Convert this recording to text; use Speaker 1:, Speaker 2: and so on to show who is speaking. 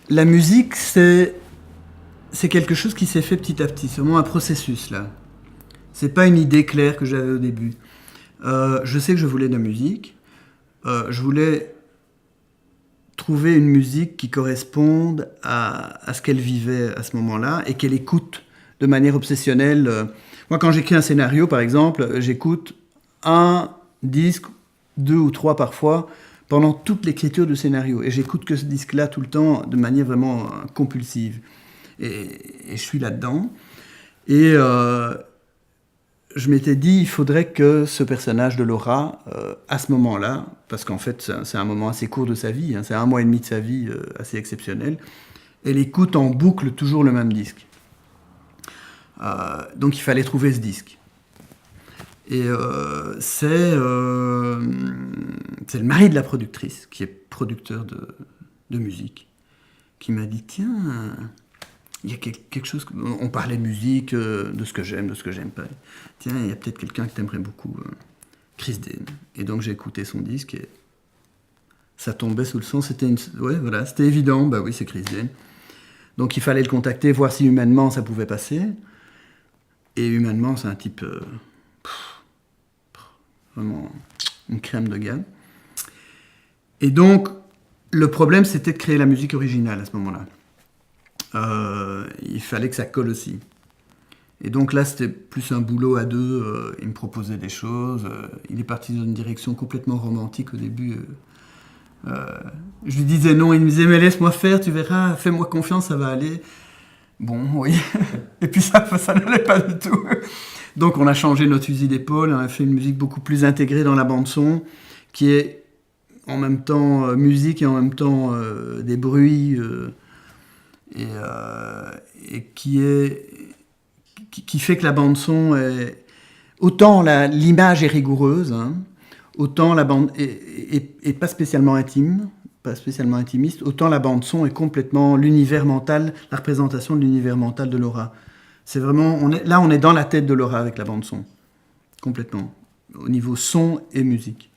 Speaker 1: La musique, c'est quelque chose qui s'est fait petit à petit. C'est vraiment un processus, là. C'est pas une idée claire que j'avais au début. Je sais que je voulais de la musique. Je voulais trouver une musique qui corresponde à ce qu'elle vivait à ce moment-là et qu'elle écoute de manière obsessionnelle. Moi, quand j'écris un scénario, par exemple, j'écoute un disque, deux ou trois parfois, pendant toute l'écriture du scénario. Et j'écoute que ce disque-là tout le temps de manière vraiment compulsive. Et je suis là-dedans. Et je m'étais dit, il faudrait que ce personnage de Laura, à ce moment-là, parce qu'en fait, c'est un moment assez court de sa vie, hein, c'est 1 mois et demi de sa vie assez exceptionnel, elle écoute en boucle toujours le même disque. Donc il fallait trouver ce disque. Et c'est le mari de la productrice, qui est producteur de musique, qui m'a dit, tiens, il y a quelque chose... On parlait de musique, de ce que j'aime, de ce que j'aime pas. Tiens, il y a peut-être quelqu'un que t'aimerais beaucoup, Chris Dane. Et donc j'ai écouté son disque et ça tombait sous le son. Ouais, voilà, c'était évident, bah oui, c'est Chris Dane. Donc il fallait le contacter, voir si humainement ça pouvait passer. Et humainement, c'est un type... vraiment une crème de gamme. Et donc, le problème, c'était de créer la musique originale à ce moment-là. Il fallait que ça colle aussi. Et donc là, c'était plus un boulot à deux. Il me proposait des choses. Il est parti dans une direction complètement romantique au début. Je lui disais non, il me disait mais laisse-moi faire, tu verras, fais-moi confiance, ça va aller. Bon, oui. Et puis ça n'allait pas du tout. Donc on a changé notre fusil d'épaule, on a fait une musique beaucoup plus intégrée dans la bande-son, qui est en même temps musique et en même temps des bruits, et qui fait que la bande-son est... Autant l'image est rigoureuse, hein, autant la bande est pas spécialement intime, pas spécialement intimiste, autant la bande-son est complètement l'univers mental, la représentation de l'univers mental de Laura. C'est vraiment, on est dans la tête de Laura avec la bande-son, complètement, au niveau son et musique.